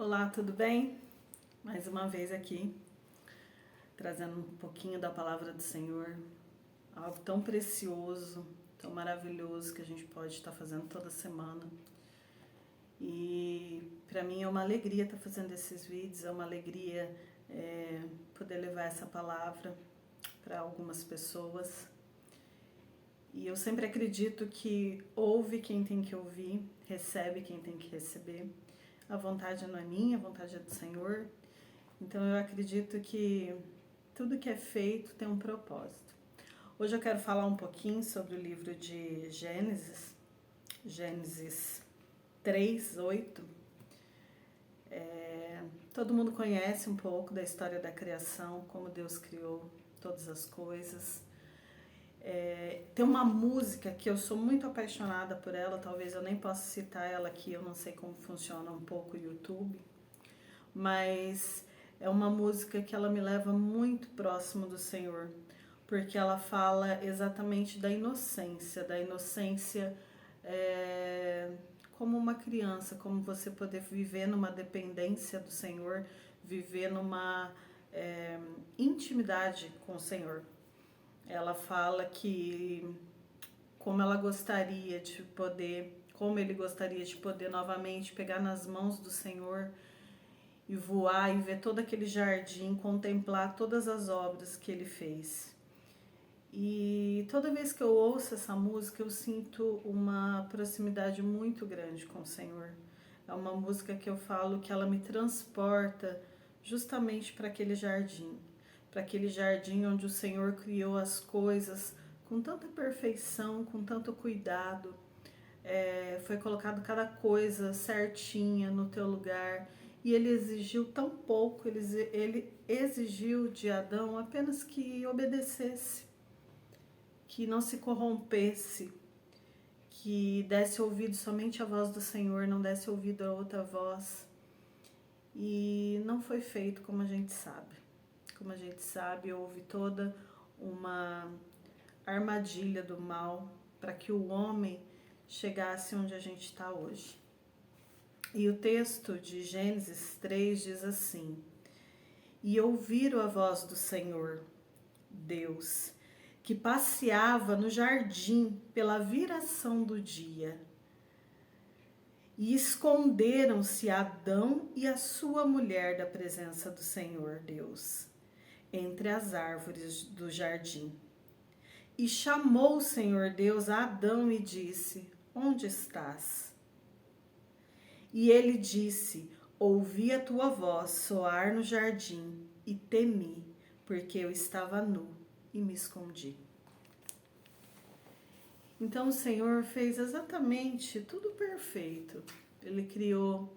Olá, tudo bem? Mais uma vez aqui, trazendo um pouquinho da palavra do Senhor, algo tão precioso, tão maravilhoso que a gente pode estar fazendo toda semana. E para mim é uma alegria estar fazendo esses vídeos, é uma alegria poder levar essa palavra para algumas pessoas. E eu sempre acredito que ouve quem tem que ouvir, recebe quem tem que receber. A vontade não é minha, a vontade é do Senhor. Então eu acredito que tudo que é feito tem um propósito. Hoje eu quero falar um pouquinho sobre o livro de Gênesis, Gênesis 3:8. Todo mundo conhece um pouco da história da criação, como Deus criou todas as coisas. Tem uma música que eu sou muito apaixonada por ela, talvez eu nem possa citar ela aqui, eu não sei como funciona um pouco o YouTube, mas é uma música que ela me leva muito próximo do Senhor, porque ela fala exatamente da inocência como uma criança, como você poder viver numa dependência do Senhor, viver numa intimidade com o Senhor. Ela fala que como ela gostaria de poder, como ele gostaria de poder novamente pegar nas mãos do Senhor e voar e ver todo aquele jardim, contemplar todas as obras que ele fez. E toda vez que eu ouço essa música, eu sinto uma proximidade muito grande com o Senhor. É uma música que eu falo que ela me transporta justamente para aquele jardim onde o Senhor criou as coisas com tanta perfeição, com tanto cuidado. Foi colocado cada coisa certinha no teu lugar. E ele exigiu tão pouco, ele exigiu de Adão apenas que obedecesse, que não se corrompesse, que desse ouvido somente à voz do Senhor, não desse ouvido a outra voz. E não foi feito como a gente sabe. Como a gente sabe, houve toda uma armadilha do mal para que o homem chegasse onde a gente está hoje. E o texto de Gênesis 3 diz assim: E ouviram a voz do Senhor, Deus, que passeava no jardim pela viração do dia. E esconderam-se Adão e a sua mulher da presença do Senhor, Deus, entre as árvores do jardim. E chamou o Senhor Deus a Adão e disse: Onde estás? E ele disse: Ouvi a tua voz soar no jardim e temi, porque eu estava nu e me escondi. Então o Senhor fez exatamente tudo perfeito. Ele criou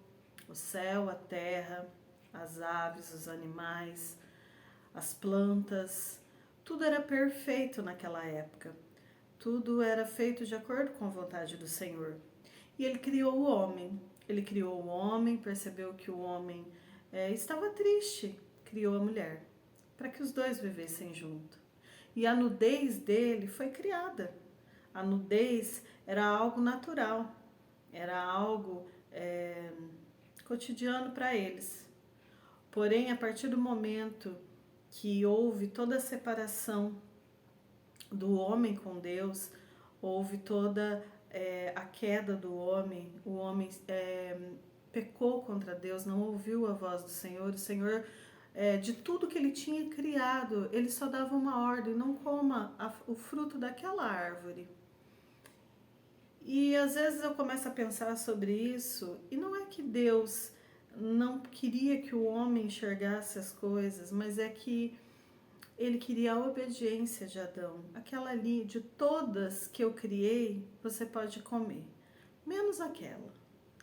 o céu, a terra, as aves, os animais, as plantas. Tudo era perfeito naquela época. Tudo era feito de acordo com a vontade do Senhor. E ele criou o homem. Ele criou o homem, percebeu que o homem estava triste, criou a mulher, para que os dois vivessem juntos. E a nudez dele foi criada. A nudez era algo natural, era algo cotidiano para eles. Porém, a partir do momento que houve toda a separação do homem com Deus, houve toda a queda do homem, o homem pecou contra Deus, não ouviu a voz do Senhor. O Senhor, de tudo que ele tinha criado, ele só dava uma ordem: não coma o fruto daquela árvore. E às vezes eu começo a pensar sobre isso, e não é que Deus não queria que o homem enxergasse as coisas, mas é que ele queria a obediência de Adão. Aquela ali, de todas que eu criei, você pode comer, menos aquela.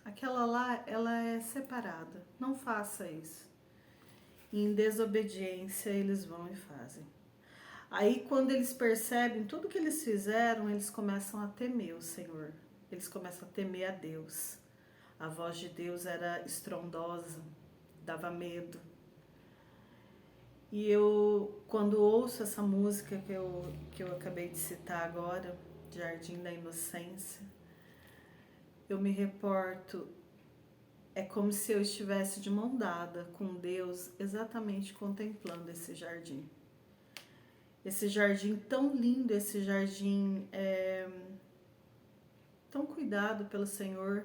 Aquela lá, ela é separada. Não faça isso. E em desobediência eles vão e fazem. Aí quando eles percebem tudo que eles fizeram, eles começam a temer o Senhor. Eles começam a temer a Deus. A voz de Deus era estrondosa, dava medo. E eu, quando ouço essa música que eu acabei de citar agora, Jardim da Inocência, eu me reporto É como se eu estivesse de mão dada com Deus, exatamente contemplando esse jardim. Esse jardim tão lindo, esse jardim tão cuidado pelo Senhor.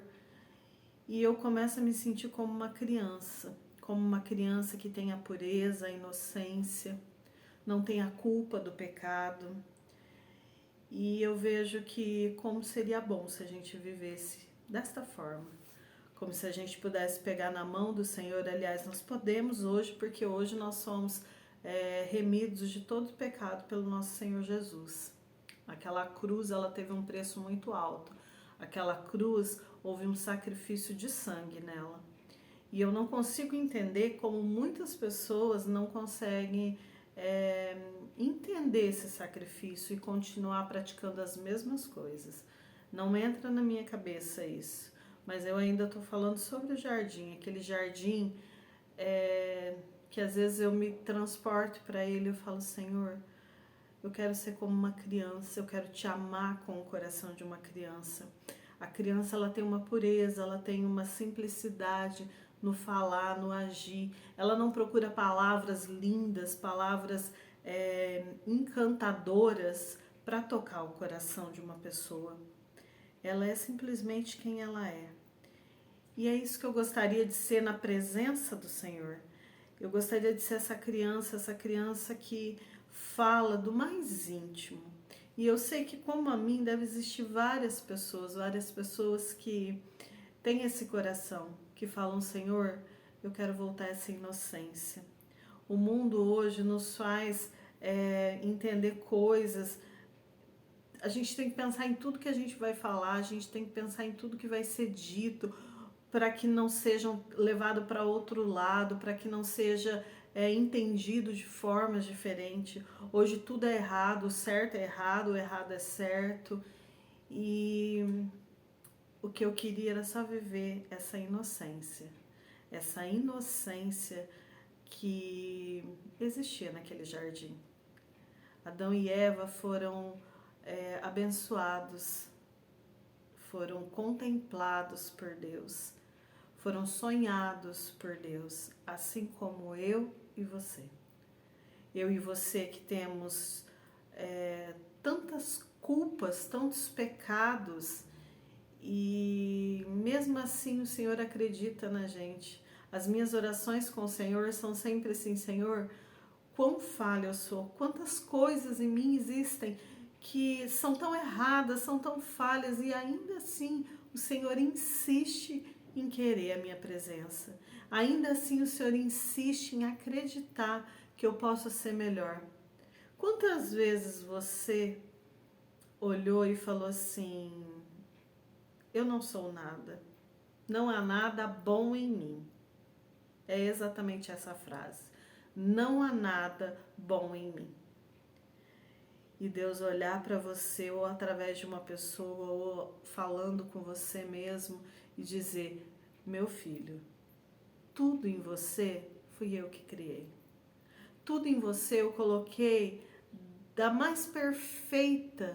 E eu começo a me sentir como uma criança que tem a pureza, a inocência, não tem a culpa do pecado. E eu vejo que como seria bom se a gente vivesse desta forma. Como se a gente pudesse pegar na mão do Senhor. Aliás, nós podemos hoje, porque hoje nós somos remidos de todo pecado pelo nosso Senhor Jesus. Aquela cruz, ela teve um preço muito alto. Aquela cruz, houve um sacrifício de sangue nela. E eu não consigo entender como muitas pessoas não conseguem entender esse sacrifício e continuar praticando as mesmas coisas. Não entra na minha cabeça isso. Mas eu ainda estou falando sobre o jardim, aquele jardim que às vezes eu me transporto para ele e eu falo, Senhor, eu quero ser como uma criança, eu quero te amar com o coração de uma criança. A criança, ela tem uma pureza, ela tem uma simplicidade no falar, no agir. Ela não procura palavras lindas, palavras encantadoras para tocar o coração de uma pessoa. Ela é simplesmente quem ela é. E é isso que eu gostaria de ser na presença do Senhor. Eu gostaria de ser essa criança que fala do mais íntimo. E eu sei que, como a mim, deve existir várias pessoas que têm esse coração, que falam, Senhor, eu quero voltar a essa inocência. O mundo hoje nos faz entender coisas. A gente tem que pensar em tudo que a gente vai falar, a gente tem que pensar em tudo que vai ser dito, para que não sejam levado para outro lado, para que não seja entendido de formas diferentes. Hoje tudo é errado, o certo é errado, o errado é certo. E o que eu queria era só viver essa inocência que existia naquele jardim. Adão e Eva foram abençoados, foram contemplados por Deus, foram sonhados por Deus, assim como eu e você. Eu e você que temos tantas culpas, tantos pecados, e mesmo assim o Senhor acredita na gente. As minhas orações com o Senhor são sempre assim, Senhor, quão falha eu sou, quantas coisas em mim existem que são tão erradas, são tão falhas, e ainda assim o Senhor insiste em querer a minha presença. Ainda assim o Senhor insiste em acreditar que eu posso ser melhor. Quantas vezes você olhou e falou assim, eu não sou nada, não há nada bom em mim? É exatamente essa frase. Não há nada bom em mim. E Deus olhar para você, ou através de uma pessoa, ou falando com você mesmo, e dizer, meu filho, tudo em você fui eu que criei. Tudo em você eu coloquei da mais perfeita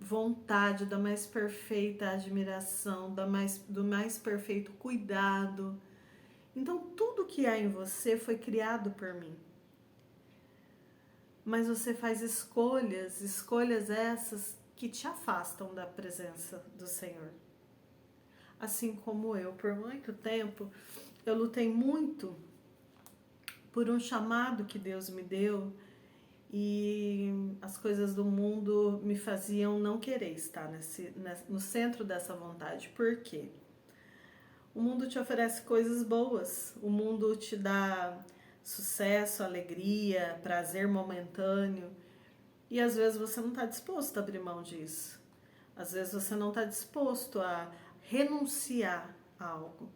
vontade, da mais perfeita admiração, do mais perfeito cuidado. Então tudo que há em você foi criado por mim. Mas você faz escolhas essas que te afastam da presença do Senhor. Assim como eu, por muito tempo, eu lutei muito por um chamado que Deus me deu, e as coisas do mundo me faziam não querer estar no centro dessa vontade. Por quê? O mundo te oferece coisas boas, o mundo te dá sucesso, alegria, prazer momentâneo, e às vezes você não está disposto a abrir mão disso. Às vezes você não está disposto a renunciar a algo.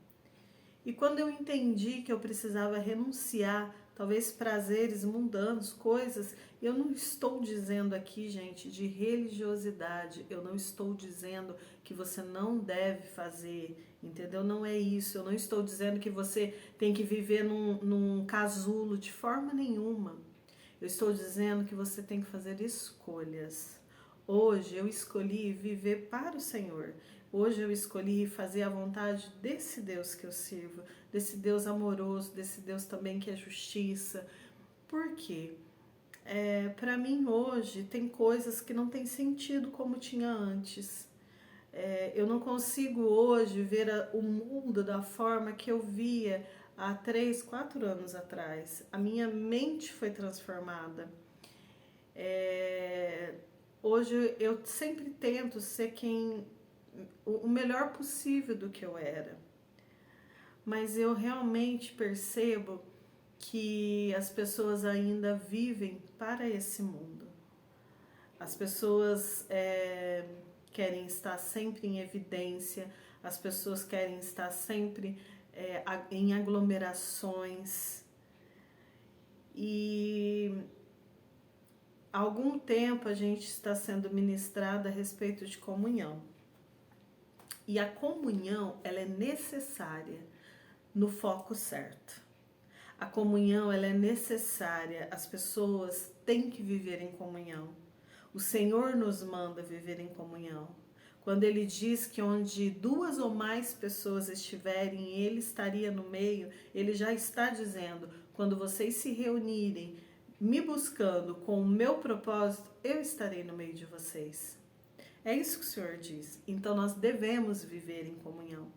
E quando eu entendi que eu precisava renunciar, talvez prazeres mundanos, coisas, eu não estou dizendo aqui, gente, de religiosidade, eu não estou dizendo que você não deve fazer, entendeu? Não é isso, eu não estou dizendo que você tem que viver num casulo, de forma nenhuma. Eu estou dizendo que você tem que fazer escolhas. Hoje eu escolhi viver para o Senhor. Hoje eu escolhi fazer a vontade desse Deus que eu sirvo, desse Deus amoroso, desse Deus também que é justiça. Por quê? Para mim hoje tem coisas que não tem sentido como tinha antes. Eu não consigo hoje ver o mundo da forma que eu via há 3, 4 anos atrás. A minha mente foi transformada. Hoje eu sempre tento ser o melhor possível do que eu era. Mas eu realmente percebo que as pessoas ainda vivem para esse mundo. As pessoas querem estar sempre em evidência, as pessoas querem estar sempre em aglomerações. E há algum tempo a gente está sendo ministrado a respeito de comunhão. E a comunhão, ela é necessária no foco certo. A comunhão, ela é necessária, as pessoas têm que viver em comunhão. O Senhor nos manda viver em comunhão. Quando Ele diz que onde 2 ou mais pessoas estiverem, Ele estaria no meio, Ele já está dizendo, quando vocês se reunirem, me buscando com o meu propósito, eu estarei no meio de vocês. É isso que o Senhor diz. Então nós devemos viver em comunhão.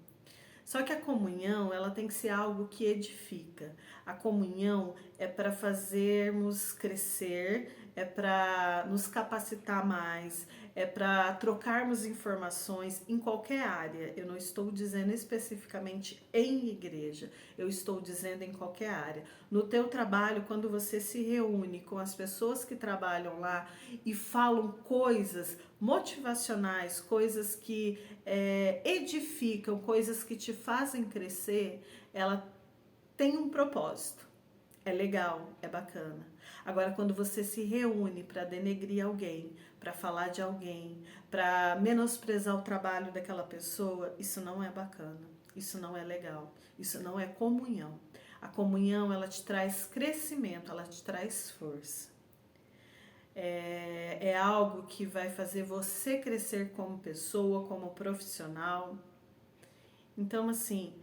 Só que a comunhão, ela tem que ser algo que edifica. A comunhão é para fazermos crescer, é para nos capacitar mais, é para trocarmos informações em qualquer área. Eu não estou dizendo especificamente em igreja, eu estou dizendo em qualquer área. No teu trabalho, quando você se reúne com as pessoas que trabalham lá e falam coisas motivacionais, coisas que edificam, coisas que te fazem crescer, ela tem um propósito. É legal, é bacana. Agora, quando você se reúne para denegrir alguém, para falar de alguém, para menosprezar o trabalho daquela pessoa, isso não é bacana, isso não é legal, isso não é comunhão. A comunhão, ela te traz crescimento, ela te traz força. É algo que vai fazer você crescer como pessoa, como profissional. Então, assim,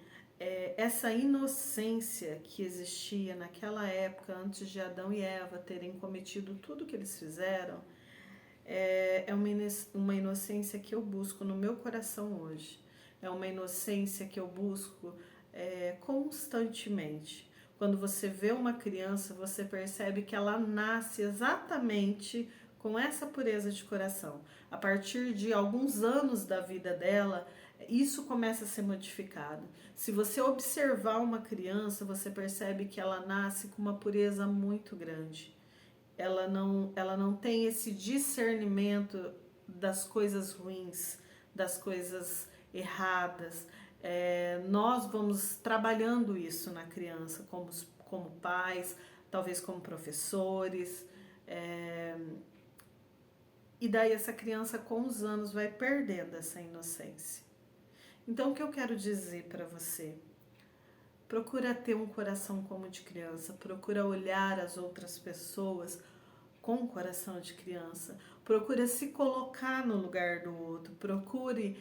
essa inocência que existia naquela época, antes de Adão e Eva terem cometido tudo que eles fizeram, é uma inocência que eu busco no meu coração hoje. É uma inocência que eu busco constantemente. Quando você vê uma criança, você percebe que ela nasce exatamente com essa pureza de coração. A partir de alguns anos da vida dela, isso começa a ser modificado. Se você observar uma criança, você percebe que ela nasce com uma pureza muito grande. Ela não tem esse discernimento das coisas ruins, das coisas erradas. Nós vamos trabalhando isso na criança, como pais, talvez como professores. E daí essa criança com os anos vai perdendo essa inocência. Então o que eu quero dizer para você? Procura ter um coração como de criança, procura olhar as outras pessoas com o coração de criança, procura se colocar no lugar do outro, procure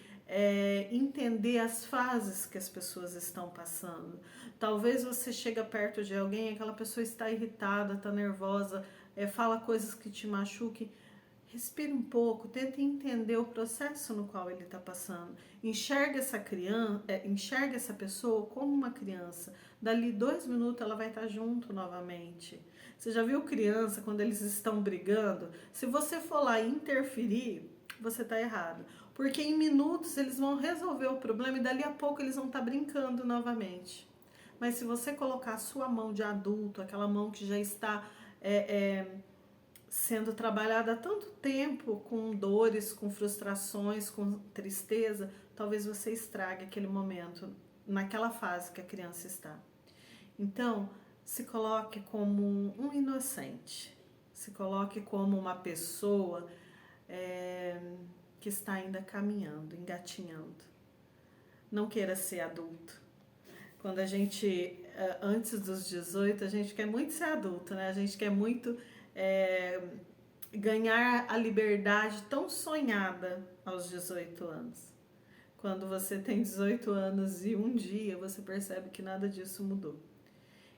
entender as fases que as pessoas estão passando. Talvez você chega perto de alguém, aquela pessoa está irritada, está nervosa, fala coisas que te machuquem. Respira um pouco, tenta entender o processo no qual ele está passando. Enxerga essa criança, enxerga essa pessoa como uma criança. Dali 2 minutos ela vai estar junto novamente. Você já viu criança quando eles estão brigando? Se você for lá interferir, você está errado. Porque em minutos eles vão resolver o problema e dali a pouco eles vão estar brincando novamente. Mas se você colocar a sua mão de adulto, aquela mão que já está sendo trabalhada há tanto tempo com dores, com frustrações, com tristeza, talvez você estrague aquele momento, naquela fase que a criança está. Então, se coloque como um inocente, se coloque como uma pessoa que está ainda caminhando, engatinhando. Não queira ser adulto. Quando a gente, antes dos 18, a gente quer muito ser adulto, né? A gente quer muito ganhar a liberdade tão sonhada aos 18 anos. quando você tem 18 anos e um dia você percebe que nada disso mudou.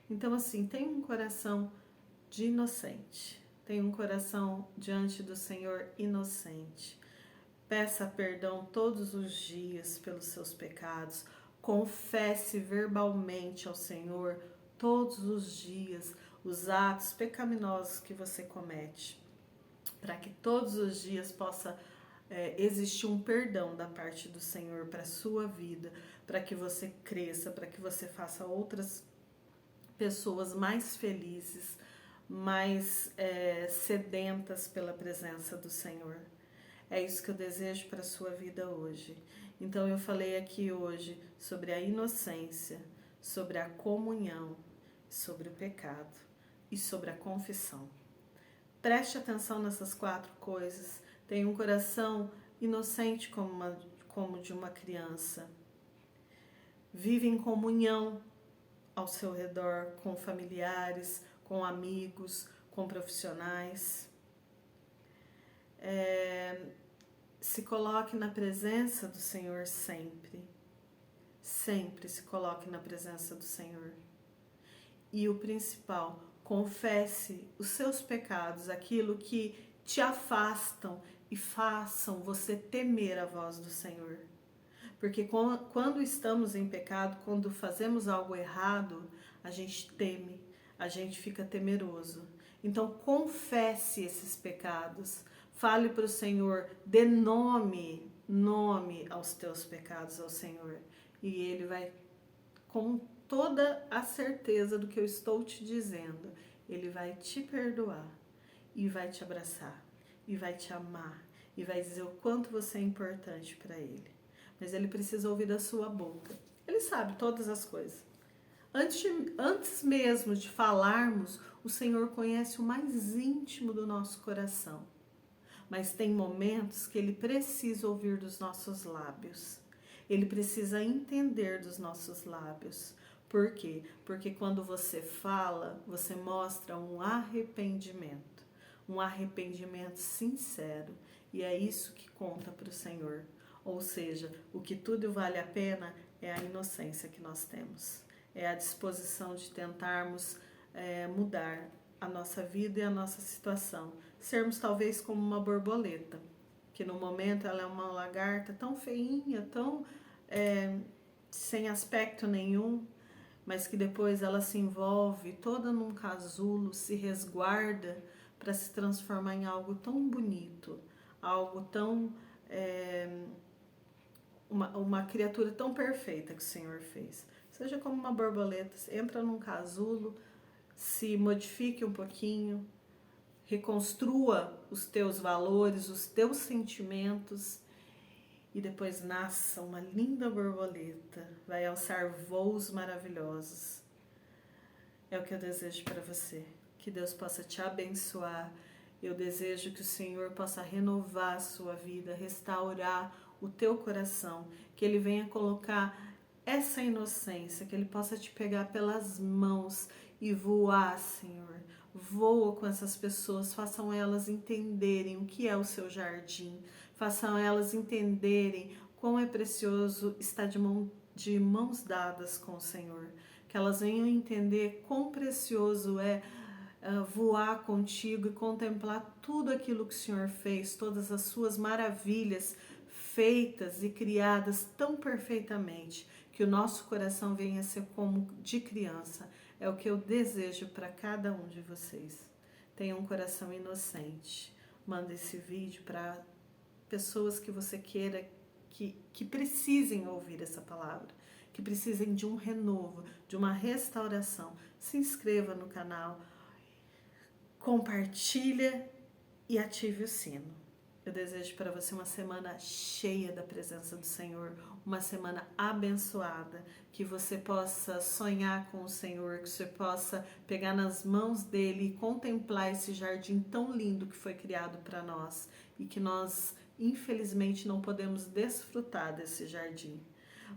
Então, assim, tenha um coração de inocente. Tenha um coração diante do Senhor inocente. Peça perdão todos os dias pelos seus pecados. Confesse verbalmente ao Senhor todos os dias os atos pecaminosos que você comete, para que todos os dias possa existir um perdão da parte do Senhor para a sua vida, para que você cresça, para que você faça outras pessoas mais felizes, mais sedentas pela presença do Senhor. É isso que eu desejo para a sua vida hoje. Então eu falei aqui hoje sobre a inocência, sobre a comunhão, sobre o pecado e sobre a confissão. Preste atenção nessas 4 coisas. Tenha um coração inocente como de uma criança. Vive em comunhão ao seu redor, com familiares, com amigos, com profissionais. Se coloque na presença do Senhor sempre. Sempre se coloque na presença do Senhor. E o principal, confesse os seus pecados, aquilo que te afastam e façam você temer a voz do Senhor. Porque quando estamos em pecado, quando fazemos algo errado, a gente teme, a gente fica temeroso. Então confesse esses pecados, fale para o Senhor, dê nome aos teus pecados ao Senhor. E Ele vai, com toda a certeza do que eu estou te dizendo, Ele vai te perdoar e vai te abraçar e vai te amar e vai dizer o quanto você é importante para Ele. Mas Ele precisa ouvir da sua boca. Ele sabe todas as coisas. Antes mesmo de falarmos, o Senhor conhece o mais íntimo do nosso coração. Mas tem momentos que Ele precisa ouvir dos nossos lábios. Ele precisa entender dos nossos lábios. Por quê? Porque quando você fala, você mostra um arrependimento sincero. E é isso que conta para o Senhor. Ou seja, o que tudo vale a pena é a inocência que nós temos. É a disposição de tentarmos mudar a nossa vida e a nossa situação. Sermos talvez como uma borboleta, que no momento ela é uma lagarta tão feinha, tão sem aspecto nenhum, mas que depois ela se envolve toda num casulo, se resguarda para se transformar em algo tão bonito, algo tão... uma criatura tão perfeita que o Senhor fez. Seja como uma borboleta, entra num casulo, se modifique um pouquinho, reconstrua os teus valores, os teus sentimentos e depois nasça uma linda borboleta, vai alçar voos maravilhosos. É o que eu desejo para você. Que Deus possa te abençoar. Eu desejo que o Senhor possa renovar a sua vida, restaurar o teu coração, que Ele venha colocar essa inocência, que Ele possa te pegar pelas mãos e voar, Senhor. Voa com essas pessoas, façam elas entenderem o que é o seu jardim, façam elas entenderem quão é precioso estar de mãos dadas com o Senhor, que elas venham entender quão precioso é voar contigo e contemplar tudo aquilo que o Senhor fez, todas as suas maravilhas feitas e criadas tão perfeitamente, que o nosso coração venha a ser como de criança. É o que eu desejo para cada um de vocês. Tenha um coração inocente. Manda esse vídeo para pessoas que você queira que precisem ouvir essa palavra, que precisem de um renovo, de uma restauração. Se inscreva no canal, compartilha e ative o sino. Eu desejo para você uma semana cheia da presença do Senhor, uma semana abençoada, que você possa sonhar com o Senhor, que você possa pegar nas mãos dele e contemplar esse jardim tão lindo que foi criado para nós e que nós, infelizmente, não podemos desfrutar desse jardim.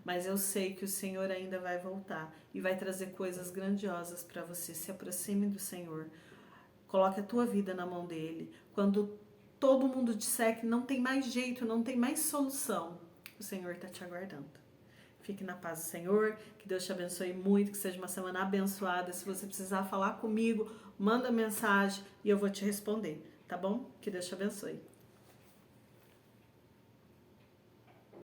Mas eu sei que o Senhor ainda vai voltar e vai trazer coisas grandiosas para você. Se aproxime do Senhor, coloque a tua vida na mão dele. Quando todo mundo disser que não tem mais jeito, não tem mais solução, o Senhor está te aguardando. Fique na paz do Senhor, que Deus te abençoe muito, que seja uma semana abençoada. Se você precisar falar comigo, manda mensagem e eu vou te responder, tá bom? Que Deus te abençoe.